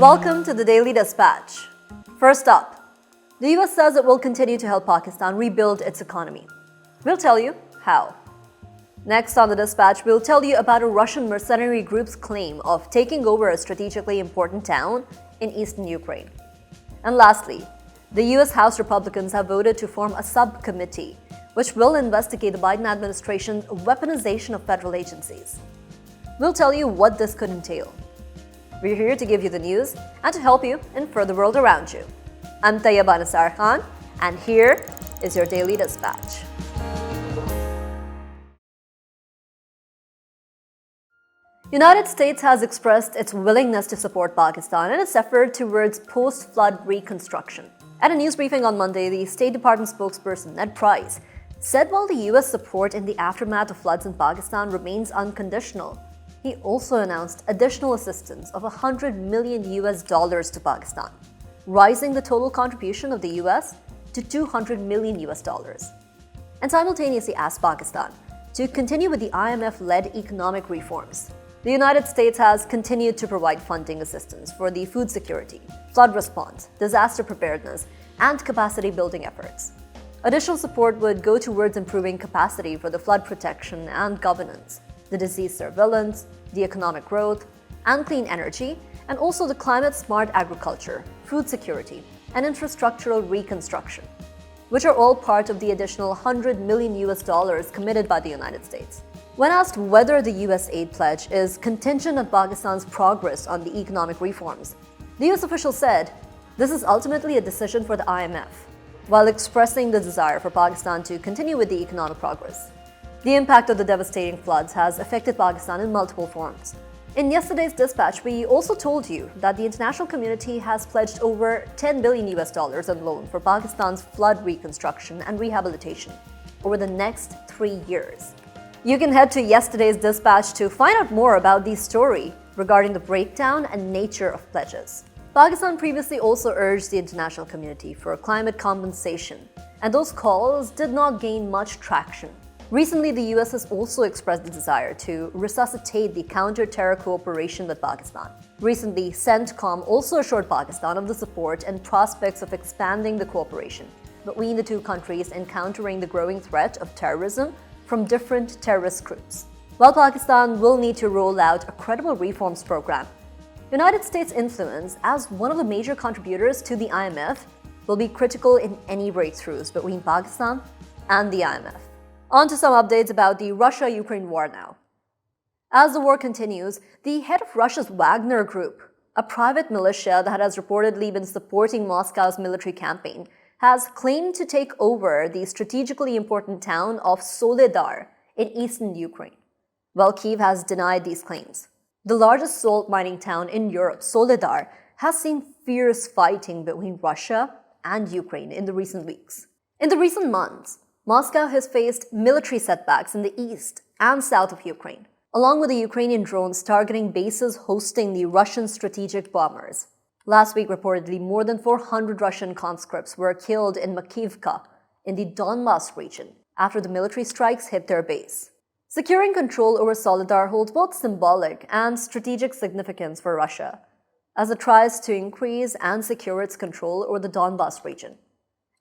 Welcome to the Daily Dispatch. First up, the US says it will continue to help Pakistan rebuild its economy. We'll tell you how. Next on the Dispatch, we'll tell you about a Russian mercenary group's claim of taking over a strategically important town in eastern Ukraine. And lastly, the US House Republicans have voted to form a subcommittee which will investigate the Biden administration's weaponization of federal agencies. We'll tell you what this could entail. We're here to give you the news and to help you infer the world around you. I'm Tayyaba Nisar, and here is your Daily Dispatch. United States has expressed its willingness to support Pakistan in its effort towards post-flood reconstruction. At a news briefing on Monday, the State Department spokesperson Ned Price said while the US support in the aftermath of floods in Pakistan remains unconditional, he also announced additional assistance of $100 million to Pakistan, rising the total contribution of the US to $200 million. And simultaneously asked Pakistan to continue with the IMF-led economic reforms. The United States has continued to provide funding assistance for the food security, flood response, disaster preparedness, and capacity building efforts. Additional support would go towards improving capacity for the flood protection and governance, the disease surveillance, the economic growth, and clean energy, and also the climate-smart agriculture, food security, and infrastructural reconstruction, which are all part of the additional $100 million committed by the United States. When asked whether the US aid pledge is contingent on Pakistan's progress on the economic reforms, the US official said, "This is ultimately a decision for the IMF," while expressing the desire for Pakistan to continue with the economic progress. The impact of the devastating floods has affected Pakistan in multiple forms. In yesterday's dispatch, we also told you that the international community has pledged over $10 billion in loan for Pakistan's flood reconstruction and rehabilitation over the next 3 years. You can head to yesterday's dispatch to find out more about the story regarding the breakdown and nature of pledges. Pakistan previously also urged the international community for climate compensation, and those calls did not gain much traction. Recently, the US has also expressed the desire to resuscitate the counter-terror cooperation with Pakistan. Recently, CENTCOM also assured Pakistan of the support and prospects of expanding the cooperation between the two countries in countering the growing threat of terrorism from different terrorist groups. While Pakistan will need to roll out a credible reforms program, United States' influence as one of the major contributors to the IMF will be critical in any breakthroughs between Pakistan and the IMF. On to some updates about the Russia-Ukraine war now. As the war continues, the head of Russia's Wagner Group, a private militia that has reportedly been supporting Moscow's military campaign, has claimed to take over the strategically important town of Soledar in eastern Ukraine, while Kyiv has denied these claims. The largest salt mining town in Europe, Soledar, has seen fierce fighting between Russia and Ukraine in the recent weeks. In the recent months, Moscow has faced military setbacks in the east and south of Ukraine, along with the Ukrainian drones targeting bases hosting the Russian strategic bombers. Last week, reportedly, more than 400 Russian conscripts were killed in Makivka in the Donbas region after the military strikes hit their base. Securing control over Soledar holds both symbolic and strategic significance for Russia, as it tries to increase and secure its control over the Donbas region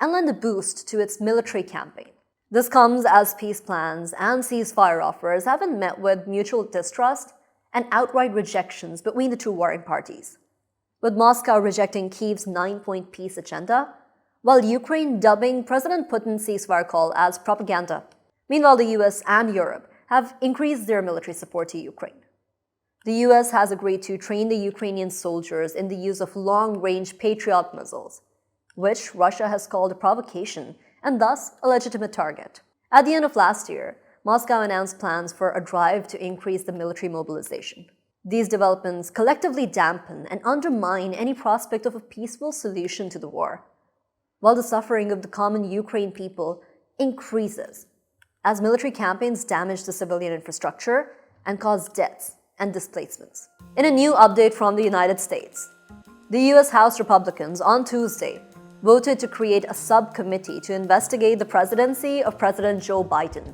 and lend a boost to its military campaign. This comes as peace plans and ceasefire offers have been met with mutual distrust and outright rejections between the two warring parties, with Moscow rejecting Kyiv's 9-point peace agenda, while Ukraine dubbing President Putin's ceasefire call as propaganda. Meanwhile, the US and Europe have increased their military support to Ukraine. The US has agreed to train the Ukrainian soldiers in the use of long-range Patriot missiles, which Russia has called a provocation and thus a legitimate target. At the end of last year, Moscow announced plans for a drive to increase the military mobilization. These developments collectively dampen and undermine any prospect of a peaceful solution to the war, while the suffering of the common Ukraine people increases as military campaigns damage the civilian infrastructure and cause deaths and displacements. In a new update from the United States, the US House Republicans on Tuesday voted to create a subcommittee to investigate the presidency of President Joe Biden.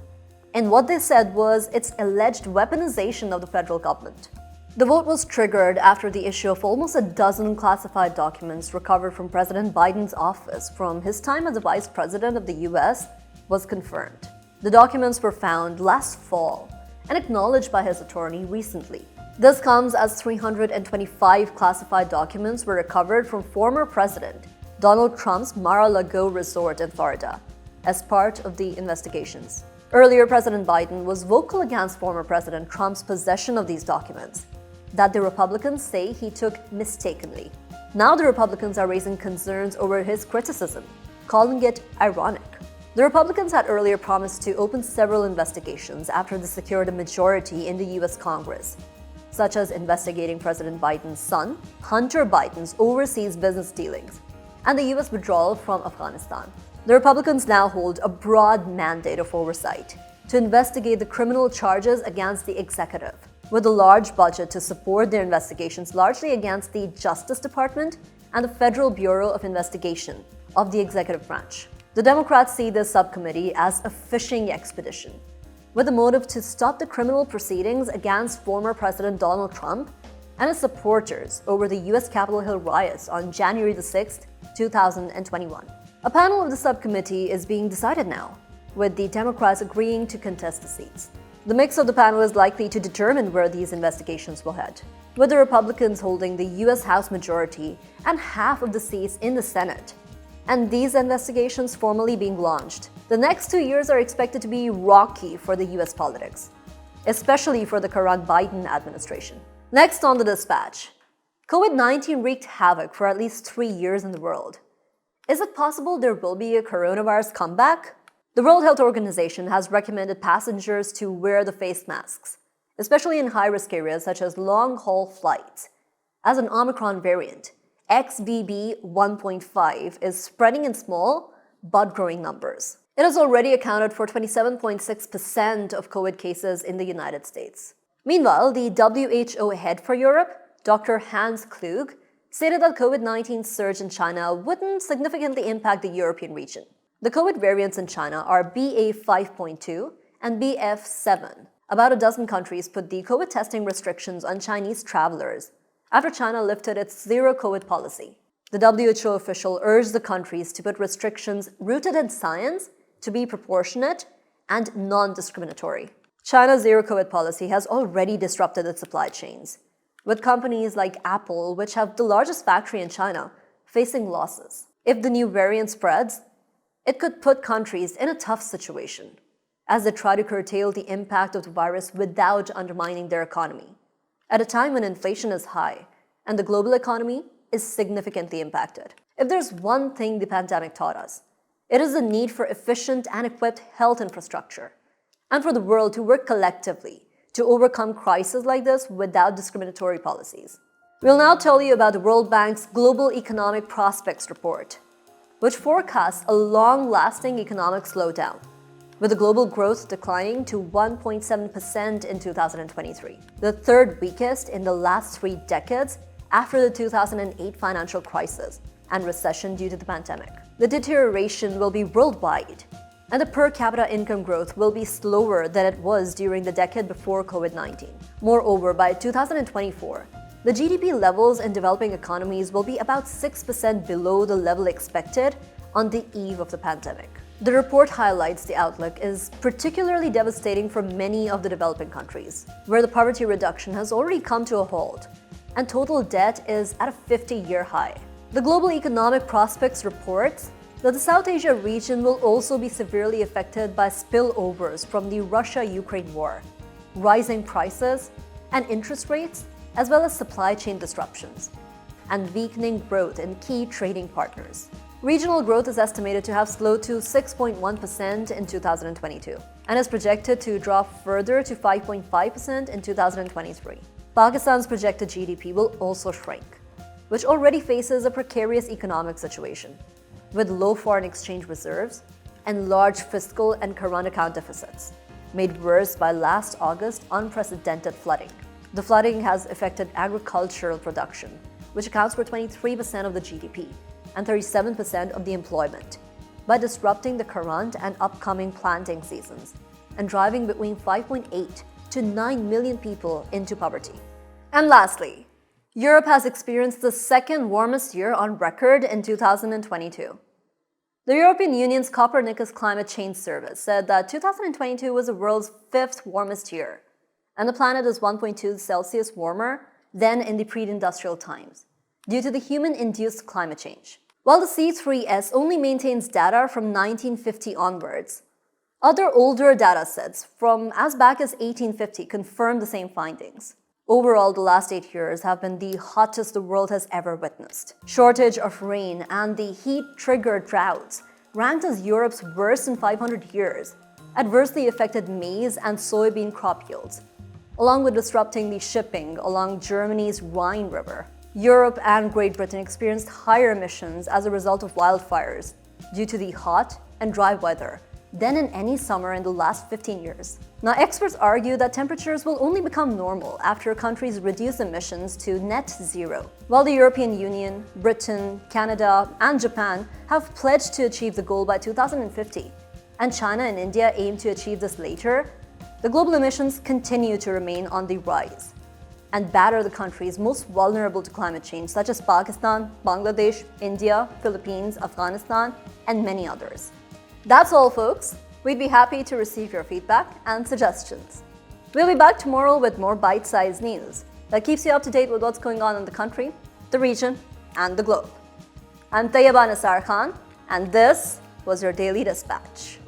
And what they said was its alleged weaponization of the federal government. The vote was triggered after the issue of almost a dozen classified documents recovered from President Biden's office from his time as the Vice President of the US was confirmed. The documents were found last fall and acknowledged by his attorney recently. This comes as 325 classified documents were recovered from former President Donald Trump's Mar-a-Lago resort in Florida as part of the investigations. Earlier, President Biden was vocal against former President Trump's possession of these documents that the Republicans say he took mistakenly. Now the Republicans are raising concerns over his criticism, calling it ironic. The Republicans had earlier promised to open several investigations after they secured a majority in the US Congress, such as investigating President Biden's son, Hunter Biden's overseas business dealings, and the US withdrawal from Afghanistan. The Republicans now hold a broad mandate of oversight to investigate the criminal charges against the executive, with a large budget to support their investigations largely against the Justice Department and the Federal Bureau of Investigation of the executive branch. The Democrats see this subcommittee as a fishing expedition, with a motive to stop the criminal proceedings against former President Donald Trump and his supporters over the US Capitol Hill riots on January 6, 2021. A panel of the subcommittee is being decided now, with the Democrats agreeing to contest the seats. The mix of the panel is likely to determine where these investigations will head, with the Republicans holding the US House majority and half of the seats in the Senate, and these investigations formally being launched. The next 2 years are expected to be rocky for the US politics, especially for the current Biden administration. Next on the dispatch, COVID-19 wreaked havoc for at least 3 years in the world. Is it possible there will be a coronavirus comeback? The World Health Organization has recommended passengers to wear the face masks, especially in high-risk areas such as long-haul flights, as an Omicron variant, XBB 1.5, is spreading in small but growing numbers. It has already accounted for 27.6% of COVID cases in the United States. Meanwhile, the WHO head for Europe, Dr. Hans Kluge, stated that COVID-19 surge in China wouldn't significantly impact the European region. The COVID variants in China are BA.5.2 and BF.7. About a dozen countries put the COVID testing restrictions on Chinese travelers after China lifted its zero-COVID policy. The WHO official urged the countries to put restrictions rooted in science to be proportionate and non-discriminatory. China's zero-COVID policy has already disrupted its supply chains, with companies like Apple, which have the largest factory in China, facing losses. If the new variant spreads, it could put countries in a tough situation as they try to curtail the impact of the virus without undermining their economy, at a time when inflation is high and the global economy is significantly impacted. If there's one thing the pandemic taught us, it is the need for efficient and equipped health infrastructure, and for the world to work collectively to overcome crises like this without discriminatory policies. We'll now tell you about the World Bank's Global Economic Prospects Report, which forecasts a long-lasting economic slowdown, with the global growth declining to 1.7% in 2023, the third weakest in the last 3 decades after the 2008 financial crisis and recession due to the pandemic. The deterioration will be worldwide, and the per capita income growth will be slower than it was during the decade before COVID-19. Moreover, by 2024, the GDP levels in developing economies will be about 6% below the level expected on the eve of the pandemic. The report highlights the outlook is particularly devastating for many of the developing countries, where the poverty reduction has already come to a halt, and total debt is at a 50-year high. The Global Economic Prospects reports that the South Asia region will also be severely affected by spillovers from the Russia-Ukraine war, rising prices and interest rates, as well as supply chain disruptions, and weakening growth in key trading partners. Regional growth is estimated to have slowed to 6.1% in 2022 and is projected to drop further to 5.5% in 2023. Pakistan's projected GDP will also shrink, which already faces a precarious economic situation, with low foreign exchange reserves and large fiscal and current account deficits, made worse by last August's unprecedented flooding. The flooding has affected agricultural production, which accounts for 23% of the GDP and 37% of the employment, by disrupting the current and upcoming planting seasons and driving between 5.8 to 9 million people into poverty. And lastly, Europe has experienced the second warmest year on record in 2022. The European Union's Copernicus Climate Change Service said that 2022 was the world's fifth warmest year, and the planet is 1.2 Celsius warmer than in the pre-industrial times, due to the human-induced climate change. While the C3S only maintains data from 1950 onwards, other older data sets from as back as 1850 confirm the same findings. Overall, the last 8 years have been the hottest the world has ever witnessed. Shortage of rain and the heat-triggered droughts, ranked as Europe's worst in 500 years, adversely affected maize and soybean crop yields, along with disrupting the shipping along Germany's Rhine River. Europe and Great Britain experienced higher emissions as a result of wildfires due to the hot and dry weather than in any summer in the last 15 years. Now, experts argue that temperatures will only become normal after countries reduce emissions to net zero. While the European Union, Britain, Canada, and Japan have pledged to achieve the goal by 2050, and China and India aim to achieve this later, the global emissions continue to remain on the rise and batter the countries most vulnerable to climate change, such as Pakistan, Bangladesh, India, Philippines, Afghanistan, and many others. That's all, folks. We'd be happy to receive your feedback and suggestions. We'll be back tomorrow with more bite-sized news that keeps you up to date with what's going on in the country, the region, and the globe. I'm Tayyaba Nisar Khan, and this was your Daily Dispatch.